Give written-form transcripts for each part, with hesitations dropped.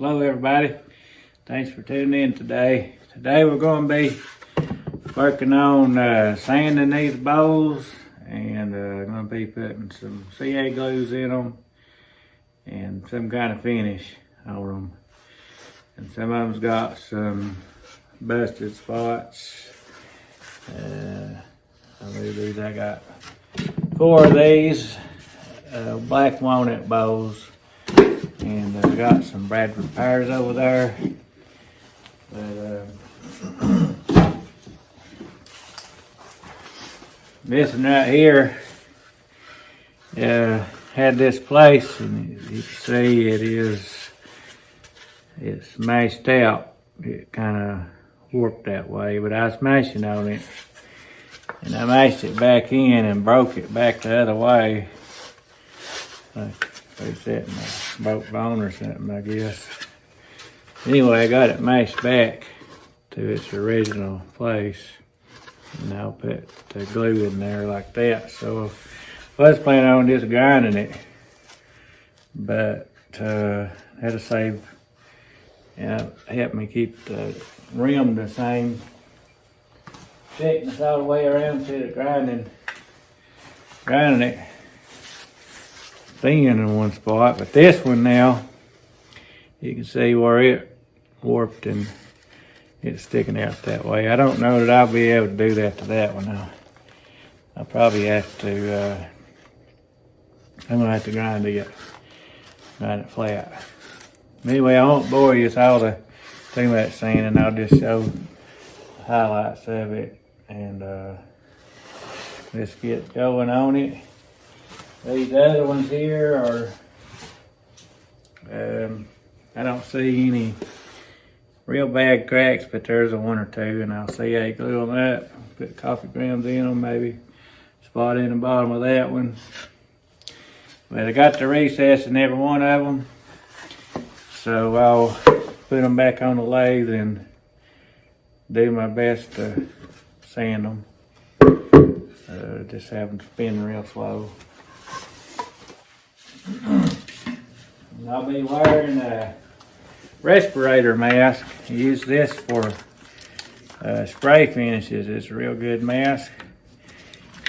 Hello everybody, thanks for tuning in today. Today we're going to be working on sanding these bowls and going to be putting some CA glues in them and some kind of finish on them. And some of them's got some busted spots. I believe these, I got 4 of these black walnut bowls. And I got some Bradford Pears over there. But this one right here had this place, and you can see it's smashed out. It kind of warped that way, but I was smashing on it, and I mashed it back in and broke it back the other way. They set in a broke bone or something, I guess. Anyway, I got it mashed back to its original place. And I'll put the glue in there like that. So I was planning on just grinding it. But had to save, help me keep the rim the same thickness all the way around instead of grinding it thin in one spot. But this one now, you can see where it warped and it's sticking out that way. I don't know that I'll be able to do that to that one now. I'll probably have to, I'm gonna have to grind it flat. Anyway, I won't bore you with all the too much sanding. I'll just show the highlights of it and let's get going on it. These other ones here are, I don't see any real bad cracks, but there's one or two, and I'll CA glue them up, put coffee grounds in them, maybe spot in the bottom of that one. But I got the recess in every one of them, so I'll put them back on the lathe and do my best to sand them. Just have them spin real slow. And I'll be wearing a respirator mask. I use this for spray finishes. It's a real good mask,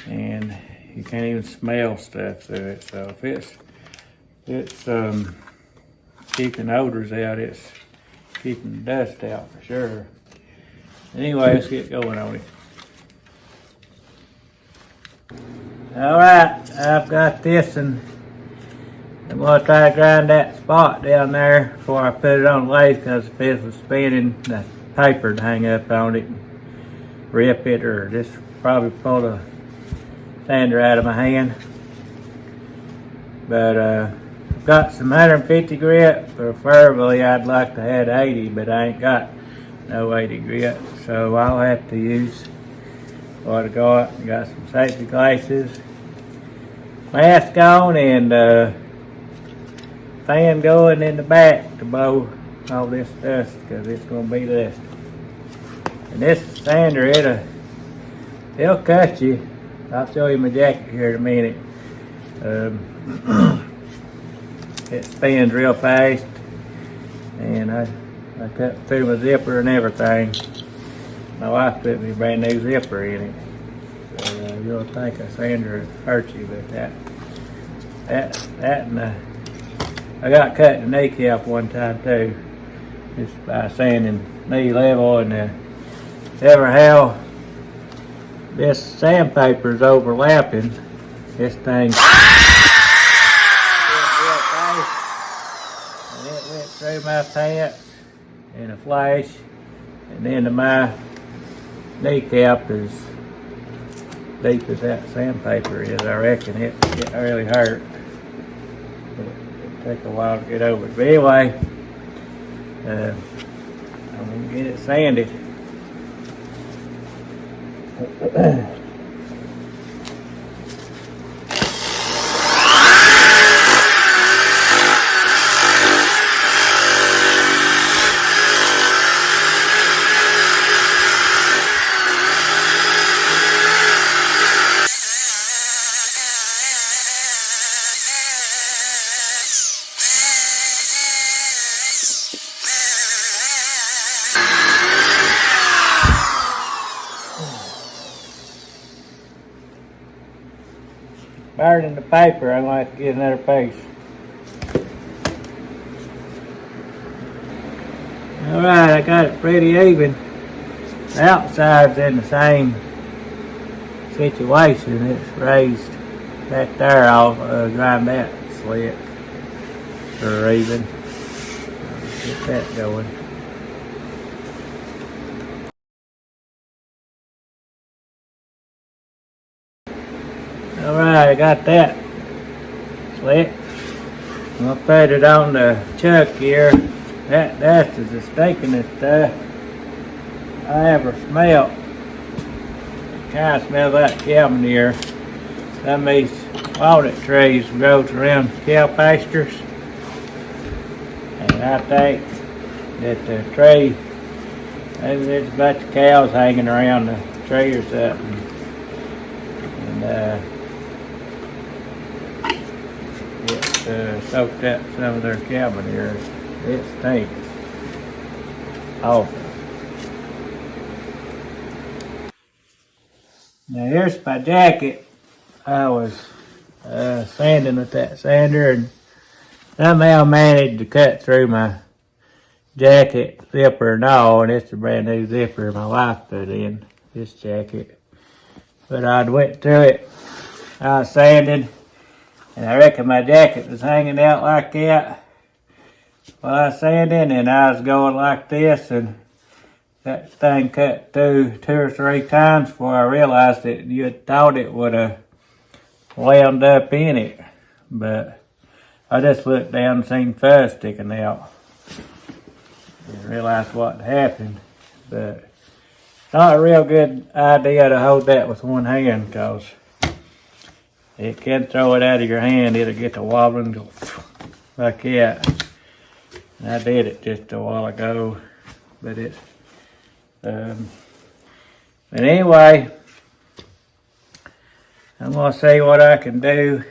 and you can't even smell stuff through it. So if it's keeping odors out, it's keeping the dust out for sure. Anyway, let's get going on it. All right, I've got this, and I'm going to try to grind that spot down there before I put it on the lathe, because if it was spinning, the paper would hang up on it and rip it, or just probably pull the sander out of my hand. But I've got some 150 grit. Preferably I'd like to have 80, but I ain't got no 80 grit, so I'll have to use what I got. I got some safety glasses, mask on, and fan going in the back to blow all this dust, because it's going to be dust. And this sander, it'll cut you. I'll show you my jacket here in a minute. It spins real fast, and I cut through my zipper and everything. My wife put me a brand new zipper in it. So you'll think a sander hurt you, but that and I got cut in the kneecap one time too, just by sanding knee level, and ever how this sandpaper's overlapping, this thing and it went through my pants in a flash, and into my kneecap as deep as that sandpaper is. I reckon it really hurt. Take a while to get over it. But anyway, I'm going to get it sanded. burning the paper. I'm going to have to get another piece. Alright, I got it pretty even. The outside's in the same situation. It's raised back there. I'll grind that slick or even. Get that going. Alright, I got that slick. I'm gonna put it on the chuck here. That dust is the stinkingest stuff I ever smelled. Kind of smells like cabin here. Some of these walnut trees grows around cow pastures. And I think that the tree, maybe there's a bunch of cows hanging around the tree or something. And it soaked up some of their cabin here. It stinks awful. Now here's my jacket. I was sanding with that sander and somehow managed to cut through my jacket zipper and all, and it's a brand new zipper my wife put in this jacket. But I went through it, I was sanding, and I reckon my jacket was hanging out like that while I was sanding, and I was going like this, and that thing cut through 2 or 3 times before I realized it. You had thought it would have wound up in it, but I just looked down and seen fuzz sticking out. Didn't realize what happened, but not a real good idea to hold that with one hand, because it can throw it out of your hand. It'll get to wobbling and go like that. And I did it just a while ago, but it. But anyway, I'm gonna see what I can do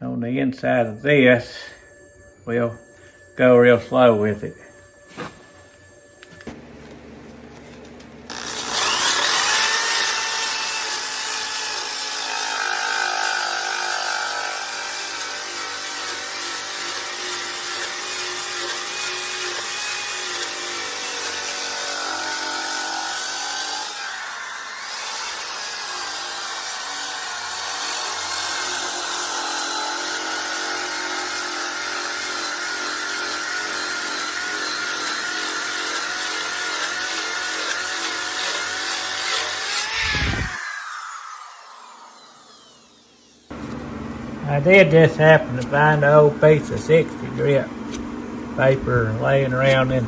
on the inside of this. We'll go real slow with it. I did just happen to find an old piece of 60 grit paper laying around in.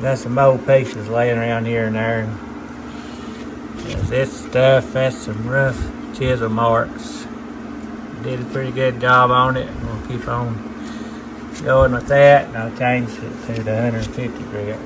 Got some old pieces laying around here and there. This stuff, that's some rough chisel marks. Did a pretty good job on it. We'll keep on going with that, and I'll change it to the 150 grit.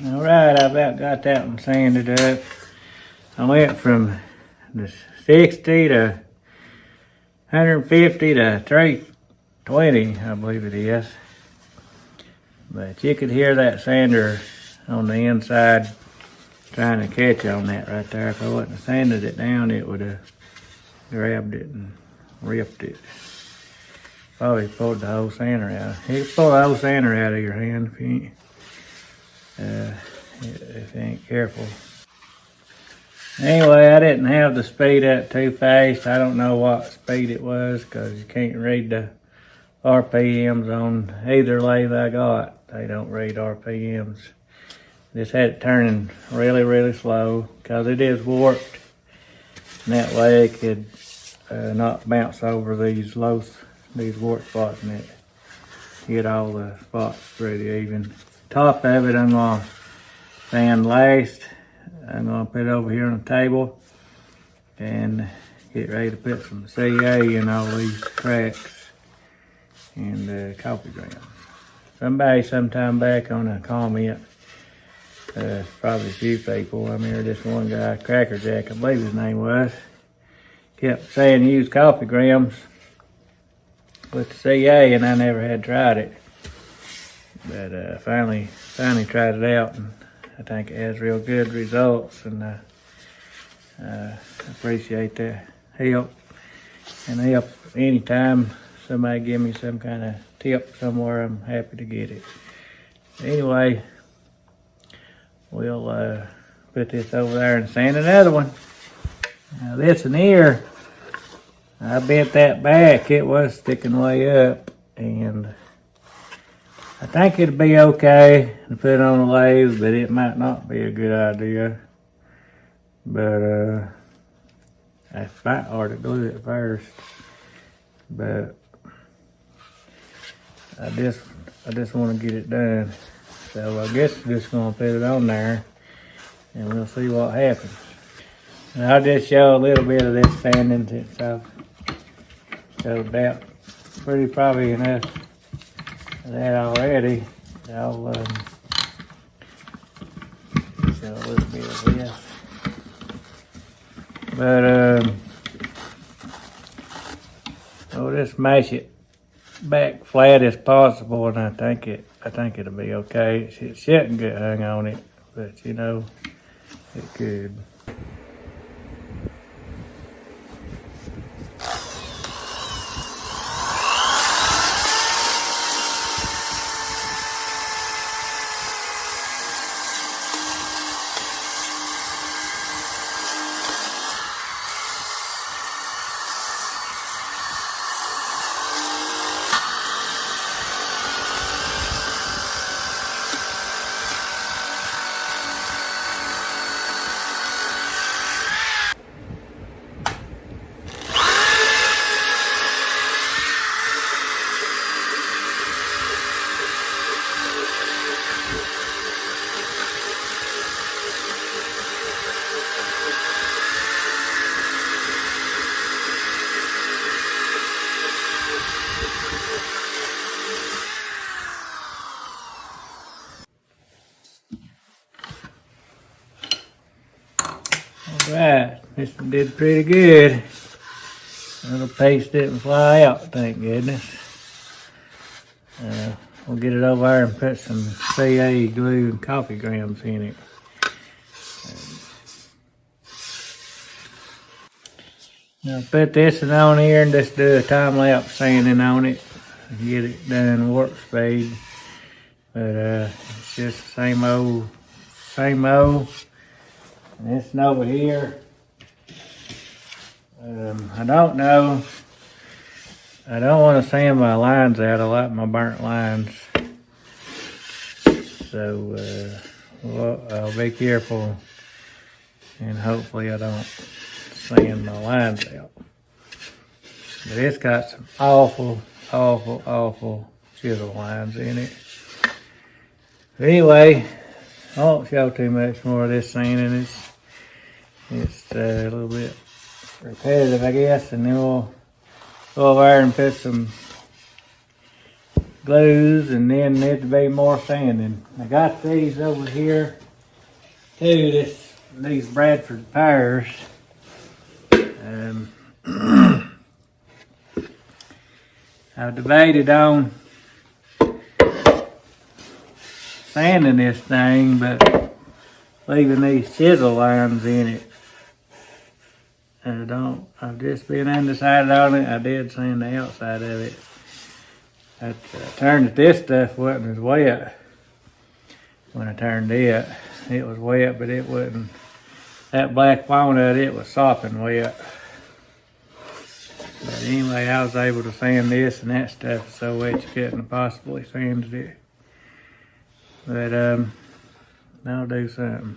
Alright, I about got that one sanded up. I went from the 60 to 150 to 320, I believe it is. But you could hear that sander on the inside trying to catch on that right there. If I wouldn't have sanded it down, it would have grabbed it and ripped it. Probably pulled the whole sander out. You can pull the whole sander out of your hand if you ain't careful. Anyway, I didn't have the speed up too fast. I don't know what speed it was, because you can't read the RPMs on either lathe I got. They don't read RPMs. Just had it turning really, really slow, because it is warped. And that way it could not bounce over these warped spots, and it get all the spots pretty even. Top of it I'm gonna sand last. I'm gonna put it over here on the table and Get ready to put some CA in all these cracks and coffee grounds. Somebody sometime back on a comment, probably a few people, I remember this one guy, Cracker Jack, I believe his name was, kept saying use coffee grounds with the CA, and I never had tried it. But finally tried it out, and I think it has real good results, and I appreciate that help. And help anytime somebody give me some kind of tip somewhere, I'm happy to get it. Anyway, we'll put this over there and sand another one. Now this one here, I bent that back. It was sticking way up, and I think it'll be okay to put it on the lathe, but it might not be a good idea. But I might hard to glue it first. But I just want to get it done. So I guess I'm just gonna put it on there, and we'll see what happens. And I'll just show a little bit of this sanding since I've showed that pretty probably enough of that already. I'll show a little bit of this. But we'll just mash it back flat as possible, and I think it'll be okay. It shouldn't get hung on it, but you know, it could. Alright, this one did pretty good. Little paste didn't fly out, thank goodness. We'll get it over there and put some CA glue and coffee grounds in it. Now put this one on here and just do a time lapse sanding on it. Get it done warp speed. But it's just the same old. And this one over here, I don't know. I don't want to sand my lines out. I like my burnt lines. So I'll be careful, and hopefully I don't sand my lines out. But it's got some awful chisel lines in it. But anyway, I won't show too much more of this sanding. It's a little bit repetitive, I guess, and then we'll go over there and put some glues, and then there'll be more sanding. I got these over here too, these Bradford Pears. I've debated on sanding this thing, but leaving these chisel lines in it. I've just been undecided on it. I did sand the outside of it. I turned it, this stuff wasn't as wet. When I turned it was wet, but it wasn't. That black walnut, it was sopping wet. But anyway, I was able to sand this, and that stuff is so wet you couldn't have possibly sanded it. But I'll do something.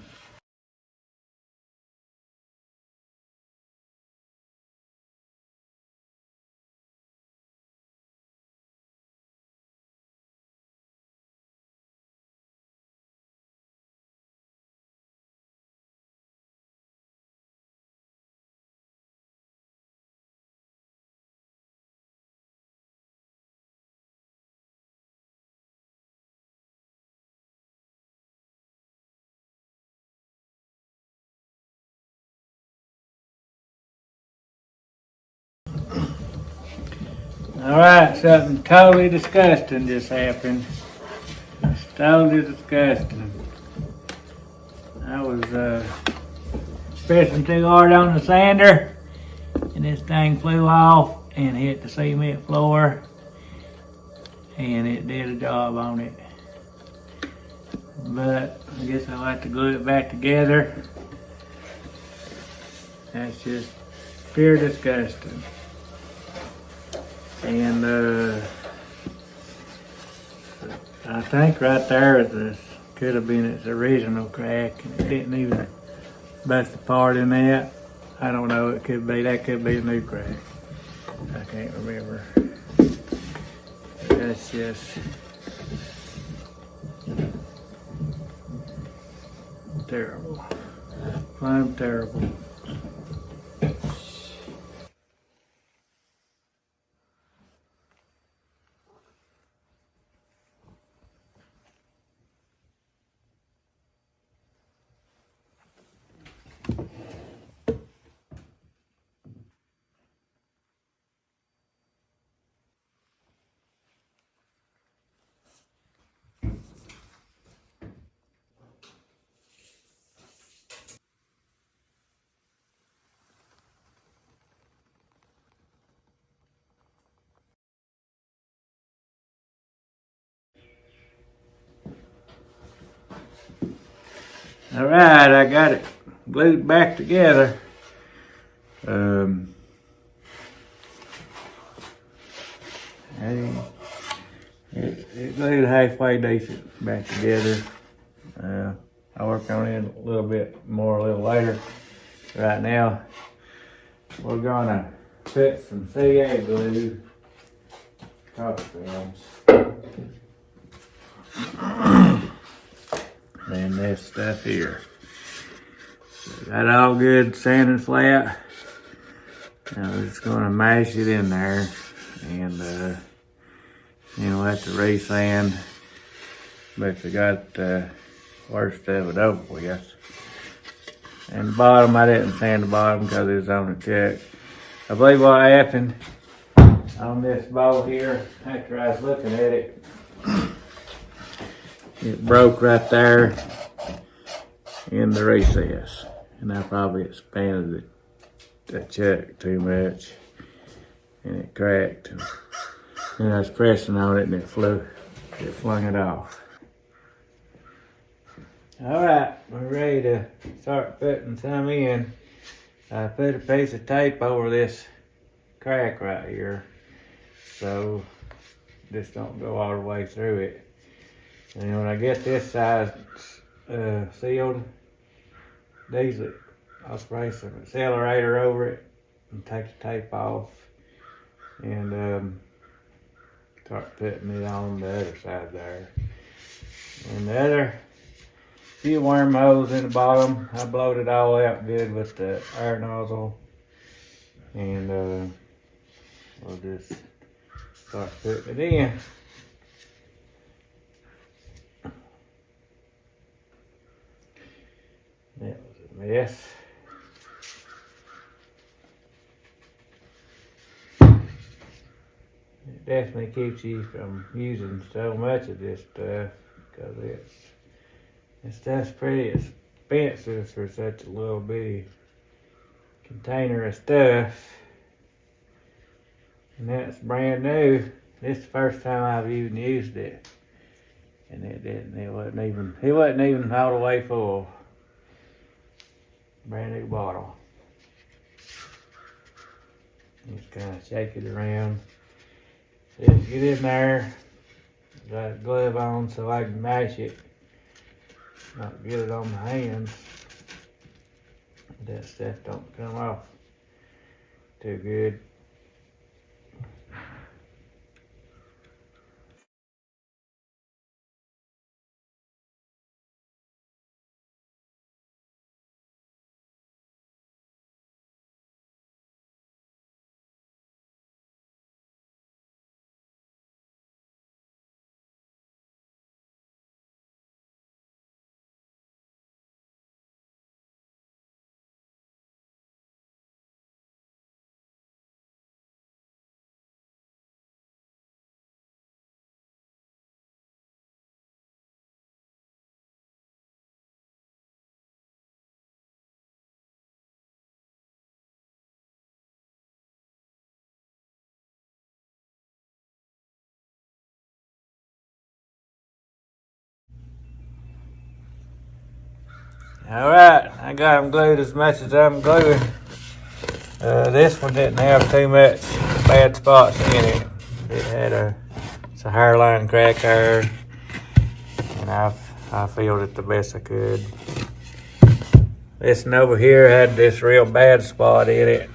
Alright, something totally disgusting just happened. It's totally disgusting. I was pressing too hard on the sander and this thing flew off and hit the cement floor and it did a job on it. But I guess I'll have to glue it back together. That's just pure disgusting. And I think right there could have been its original crack and it didn't even bust apart in that. I don't know, that could be a new crack. I can't remember. But that's just terrible. I'm terrible. All right, I got it glued back together. It glued halfway decent back together. I'll work on it a little bit more a little later. Right now, we're gonna put some CA glue top films. And this stuff here. Got all good sanded flat. Now we're just gonna mash it in there and then we'll have to re-sand. But we got the worst of it over with. And the bottom, I didn't sand the bottom because it was on the chuck. I believe what happened on this bowl here, after I was looking at it, it broke right there in the recess. And I probably expanded the chuck too much and it cracked. And I was pressing on it and it flung it off. Alright, we're ready to start putting some in. I put a piece of tape over this crack right here so this don't go all the way through it. And when I get this size sealed, I'll spray some accelerator over it and take the tape off and start putting it on the other side there. And the other few wormholes in the bottom, I blowed it all out good with the air nozzle. And we'll just start putting it in. That was a mess. It definitely keeps you from using so much of this stuff because this stuff's pretty expensive for such a little bitty container of stuff. And that's brand new. This is the first time I've even used it. And it wasn't even all the way full. Brand new bottle. Just kind of shake it around. Just get in there. Got a glove on so I can mash it. Not get it on my hands. That stuff don't come off too good. Alright, I got them glued as much as I'm gluing. This one didn't have too much bad spots in it. It had it's a hairline crack there, and I filled it the best I could. This one over here had this real bad spot in it,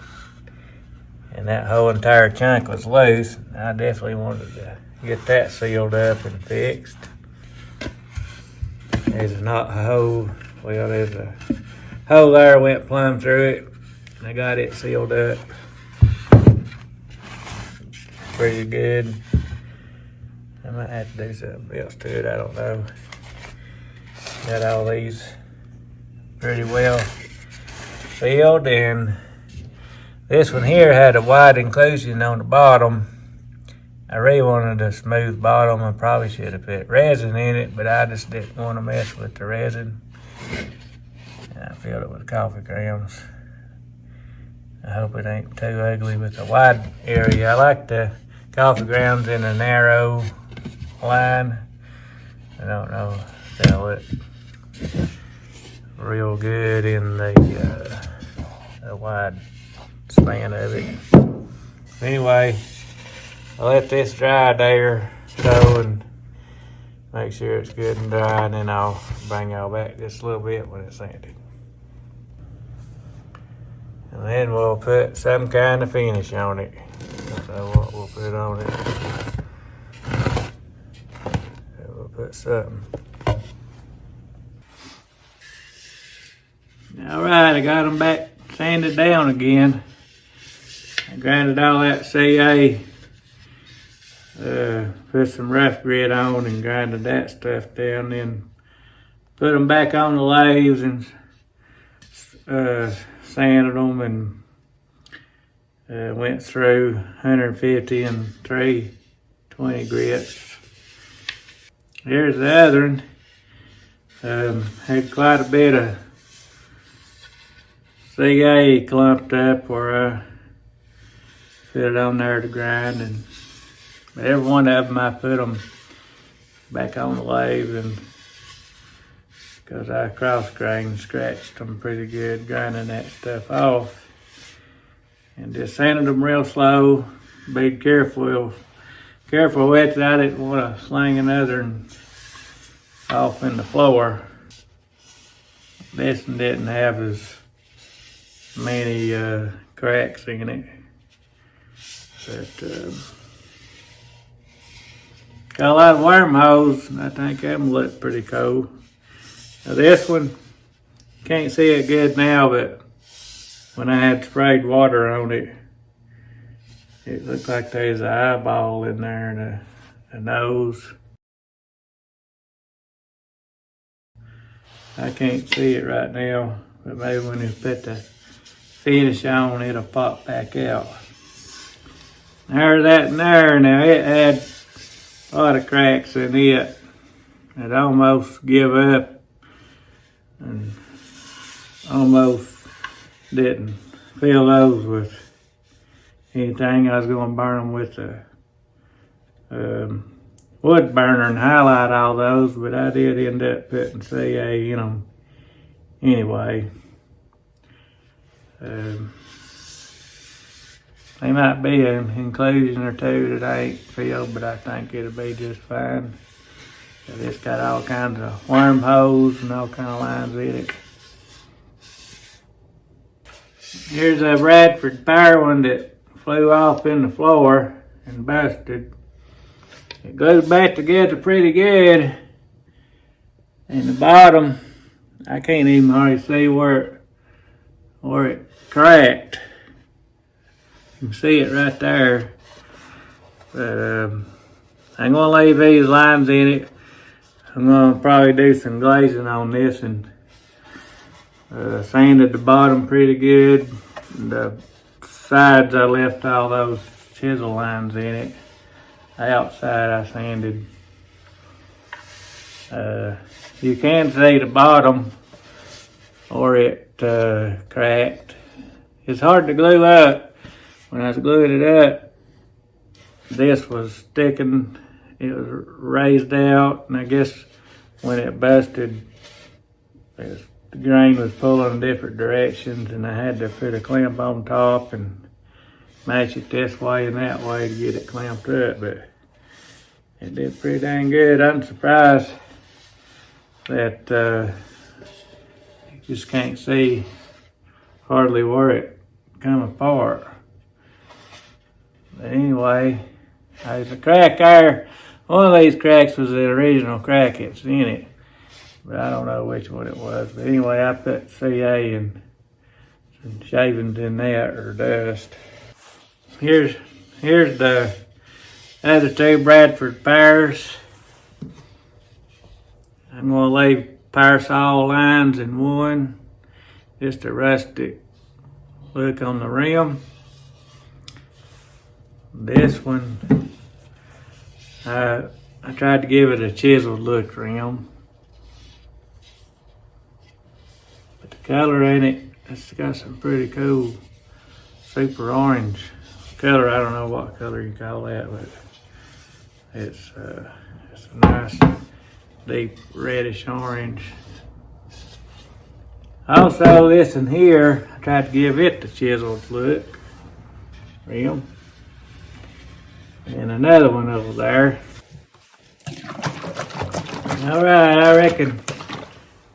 and that whole entire chunk was loose. I definitely wanted to get that sealed up and fixed. There's not a hole. Well, there's a hole there, went plumb through it. I got it sealed up pretty good. I might have to do something else to it, I don't know. Got all these pretty well sealed, and this one here had a wide inclusion on the bottom. I really wanted a smooth bottom. I probably should have put resin in it, but I just didn't want to mess with the resin. And I filled it with coffee grounds. I hope it ain't too ugly with the wide area. I like the coffee grounds in a narrow line. I don't know if they'll look real good in the wide span of it. Anyway, I'll let this dry there so and make sure it's good and dry, and then I'll bring y'all back just a little bit when it's empty. And then we'll put some kind of finish on it. So what we'll put on it, we'll put something. All right, I got them back sanded down again. I grinded all that CA, put some rough grit on and grinded that stuff down, then put them back on the lathes and sanded them, and went through 150 and 320 grits. Here's the other one. Had quite a bit of CA clumped up where I put it on there to grind, and every one of them I put them back on the lathe, and because I cross-grained, scratched them pretty good, grinding that stuff off. And just sanded them real slow. Be careful with it. I didn't want to sling another one off in the floor. This one didn't have as many cracks in it. But got a lot of wormholes, and I think them look pretty cool. Now this one, can't see it good now, but when I had sprayed water on it, it looked like there's an eyeball in there and a nose. I can't see it right now, but maybe when you put the finish on, it'll pop back out. There's that in there. Now it had a lot of cracks in it. It almost give up and almost didn't fill those with anything. I was going to burn them with a wood burner and highlight all those, but I did end up putting CA in them anyway. There might be an inclusion or two that I ain't filled, but I think it'll be just fine. It's got all kinds of wormholes and all kinds of lines in it. Here's a Bradford Pear one that flew off in the floor and busted. It glued back together pretty good. And the bottom, I can't even hardly see where it cracked. You can see it right there. But I'm gonna leave these lines in it. I'm gonna probably do some glazing on this, and sanded the bottom pretty good. And the sides, I left all those chisel lines in it. The outside I sanded. You can see the bottom or it cracked. It's hard to glue up. When I was gluing it up, this was sticking. It was raised out, and I guess when it busted, it was the grain was pulling in different directions, and I had to put a clamp on top and match it this way and that way to get it clamped up, but it did pretty dang good. I'm surprised that you just can't see hardly where it come apart. But anyway, there's a crack there. One of these cracks was the original crack that's in it, but I don't know which one it was. But anyway, I put CA and some shavings in that, or dust. Here's the other two Bradford Pears. I'm gonna leave parasol lines in one, just a rustic look on the rim. This one, I tried to give it a chiseled look rim, but the color in it, it's got some pretty cool super orange color. I don't know what color you call that, but it's a nice deep reddish orange. Also, this in here, I tried to give it the chiseled look rim. And another one over there. Alright, I reckon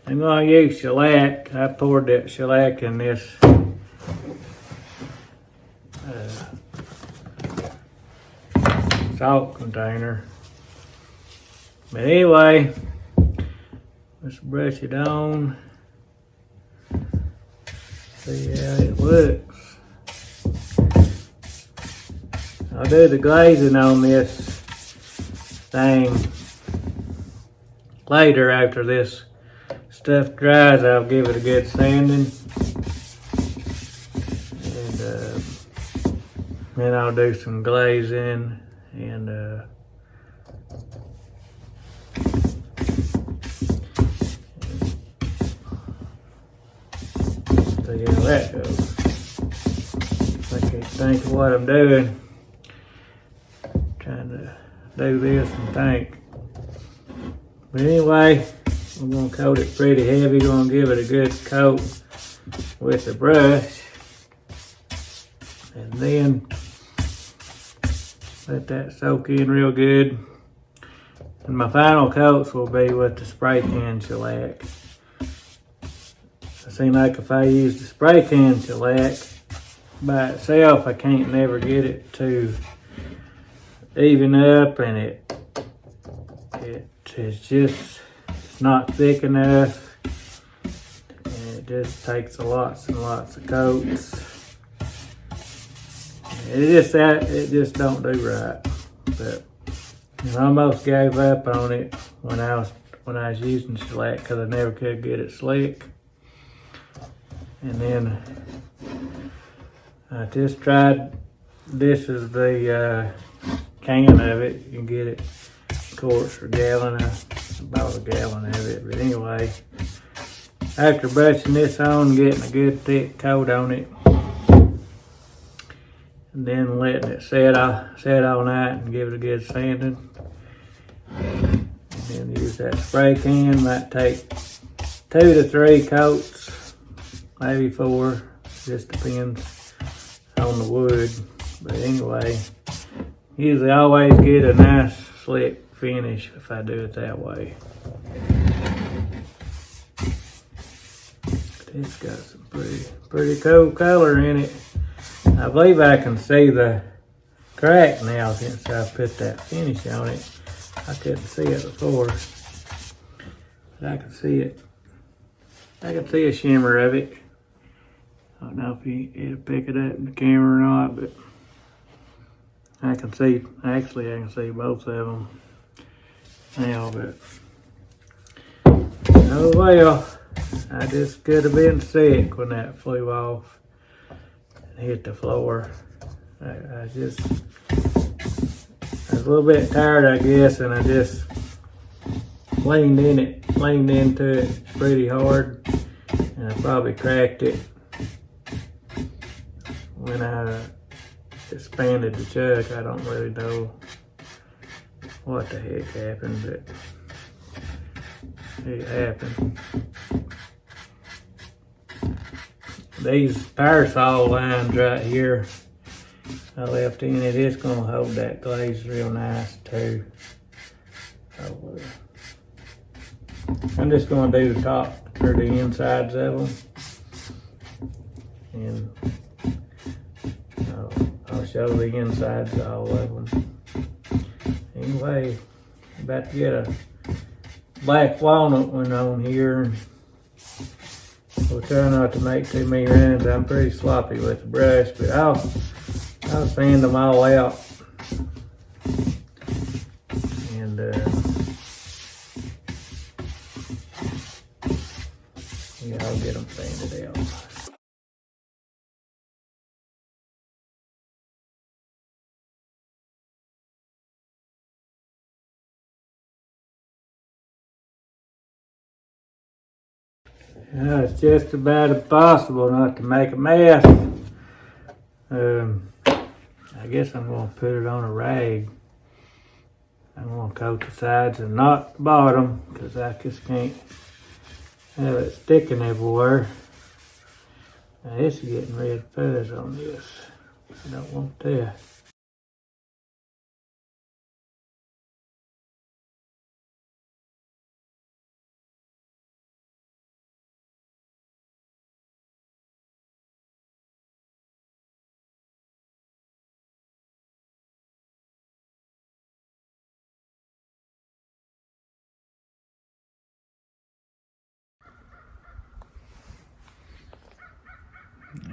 I'm gonna use shellac. I poured that shellac in this salt container. But anyway, let's brush it on. See how it looks. I'll do the glazing on this thing later after this stuff dries. I'll give it a good sanding. And then I'll do some glazing and see how that goes. I can't think of what I'm doing. Trying to do this and think. But anyway, we're gonna coat it pretty heavy. Gonna give it a good coat with the brush, and then let that soak in real good. And my final coats will be with the spray can shellac. It seems like if I use the spray can shellac by itself, I can't never get it to even up, and it's just not thick enough, and it just takes lots and lots of coats. It just don't do right. But I almost gave up on it when I was using shellac, because I never could get it slick. And then I just tried. This is the can of it. You can get it quarts or gallon. I bought a gallon of it. But anyway, after brushing this on and getting a good thick coat on it, and then letting it set all night and give it a good sanding, and then use that spray can. Might take 2 to 3 coats, maybe 4, just depends on the wood. But anyway, usually I always get a nice slick finish if I do it that way. It's got some pretty cool color in it. I believe I can see the crack now since I put that finish on it. I couldn't see it before, but I can see it. I can see a shimmer of it. I don't know if it'll pick it up in the camera or not, but I can see, actually I can see both of them now. But oh well, I just could have been sick when that flew off and hit the floor. I was a little bit tired, I guess, and I just leaned into it pretty hard, and I probably cracked it when I expanded the chuck. I don't really know what the heck happened, but it happened. these parasol lines right here I left in it, it's gonna hold that glaze real nice too. So, I'm just gonna do the top or the insides of them, and I'll show the insides of all of them. Anyway, about to get a black walnut one on here. We'll try not to make too many runs. I'm pretty sloppy with the brush, but I'll sand them all out, and yeah, I'll get them sanded out. It's just about impossible not to make a mess. I guess I'm going to put it on a rag. I'm going to coat the sides and not the bottom, because I just can't have it sticking everywhere. Now this is getting red fuzz on this. I don't want that.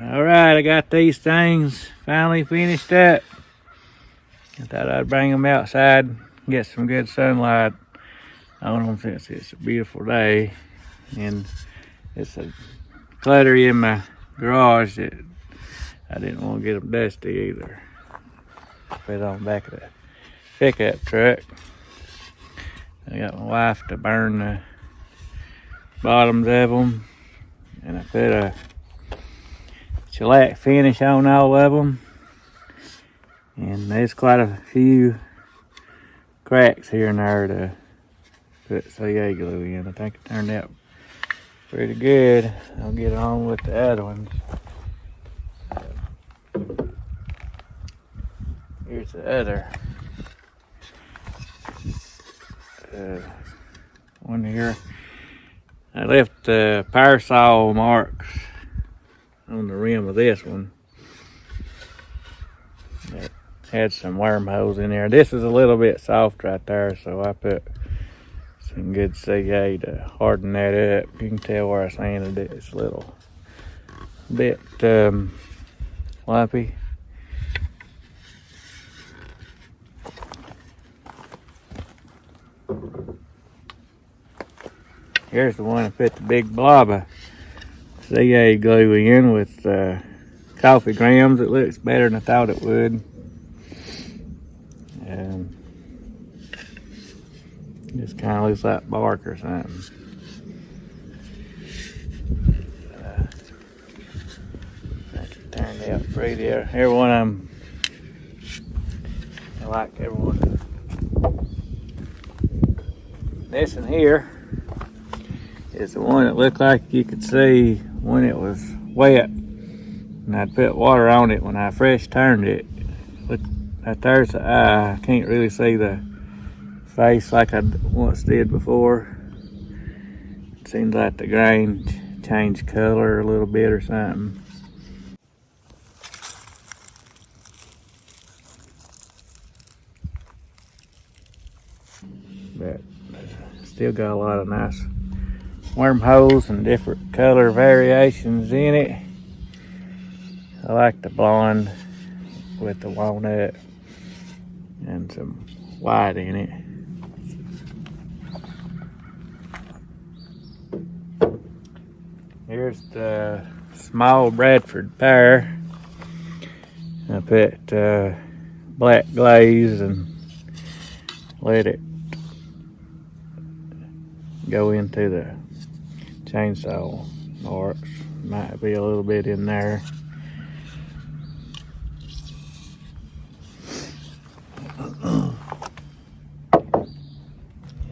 All right, I got these things finally finished up. I thought I'd bring them outside, get some good sunlight on them since it's a beautiful day. And it's a clutter in my garage that I didn't want to get them dusty either. Put it on the back of the pickup truck. I got my wife to burn the bottoms of them, and I put a shellac finish on all of them, and there's quite a few cracks here and there to put CA glue in. I think it turned out pretty good. I'll get on with the other ones. Here's the other one here. I left the parasol marks on the rim of this one. It had some wormholes in there. This is a little bit soft right there, so I put some good CA to harden that up. You can tell where I sanded it. It's a little bit lumpy. Here's the one I put the big blob of CA glue in with coffee grounds. It looks better than I thought it would. Just kind of looks like bark or something. That turned out pretty there. Every one of them, I like every one of them. This one here is the one that looked like you could see when it was wet, and I'd put water on it when I fresh turned it. Look, right there's the eye. I can't really see the face like I once did before. It seems like the grain changed color a little bit or something. But still got a lot of nice wormholes and different color variations in it. I like the blonde with the walnut and some white in it. Here's the small Bradford Pear. I put black glaze and let it go into the chainsaw marks. Might be a little bit in there.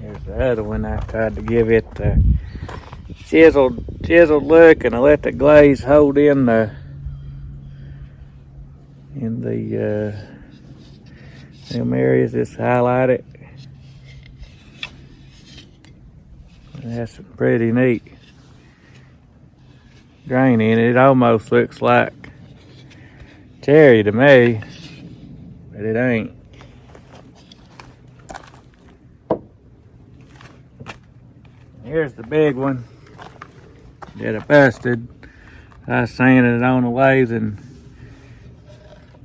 Here's the other one. I tried to give it the chiseled look, and I let the glaze hold in the them areas. Just highlight it. It has some pretty neat grain in it. It almost looks like cherry to me, but it ain't. Here's the big one that I busted. I sanded it on the lathe, and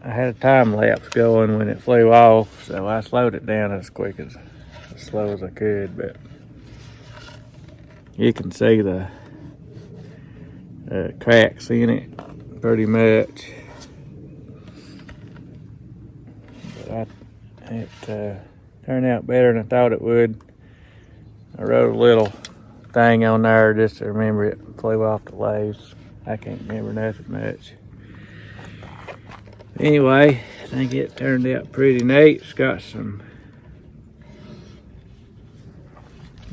I had a time lapse going when it flew off, so I slowed it down as slow as I could. But you can see the cracks in it pretty much. But it turned out better than I thought it would. I wrote a little thing on there just to remember it flew off the lathe. I can't remember nothing much. Anyway, I think it turned out pretty neat. It's got some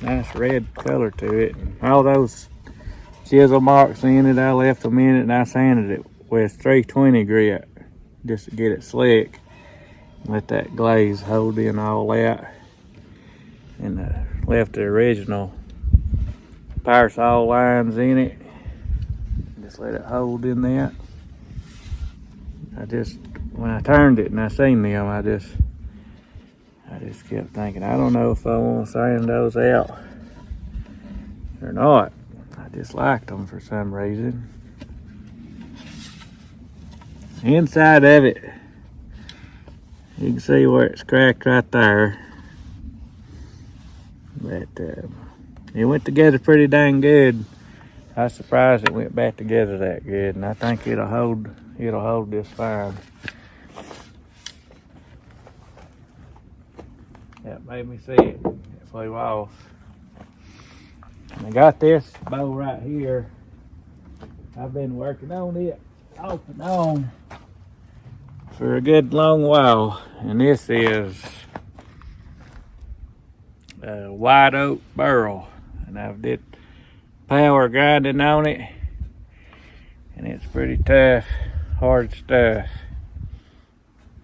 nice red color to it. And all those chisel marks in it, I left them in it, and I sanded it with 320 grit just to get it slick. Let that glaze hold in all that. And left the original parasol lines in it. Just let it hold in that. When I turned it and I seen them, I just kept thinking, I don't know if I want to sand those out or not. I just liked them for some reason. Inside of it, you can see where it's cracked right there. But it went together pretty dang good. I was surprised it went back together that good, and I think it'll hold this fine. That made me see it. It flew off. And I got this bow right here. I've been working on it off and on for a good long while. And this is a white oak burl. And I've did power grinding on it. And it's pretty tough, hard stuff.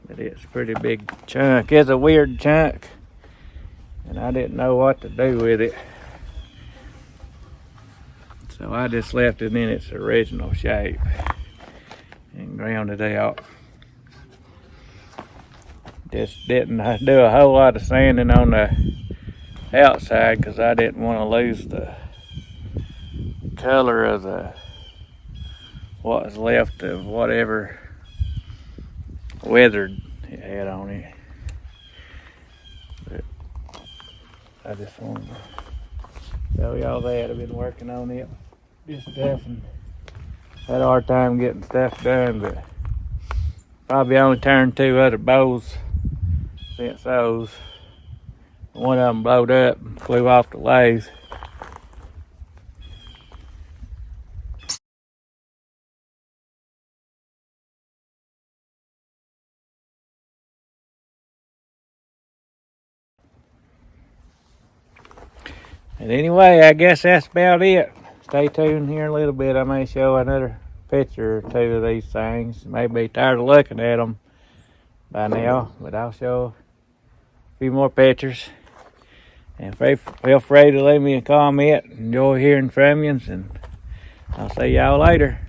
But it's a pretty big chunk. It's a weird chunk. And I didn't know what to do with it. So I just left it in its original shape and ground it out. Just didn't do a whole lot of sanding on the outside because I didn't want to lose the color of what was left of whatever weathered it had on it. But I just wanted to show y'all that. I've been working on it, this stuff, and had a hard time getting stuff done, but probably only turned 2 other bows since those. One of them blowed up and flew off the lathe. And anyway, I guess that's about it. Stay tuned here in a little bit. I may show another picture or 2 of these things. You may be tired of looking at them by now, but I'll show a few more pictures. And feel free to leave me a comment. Enjoy hearing from you, and I'll see y'all later.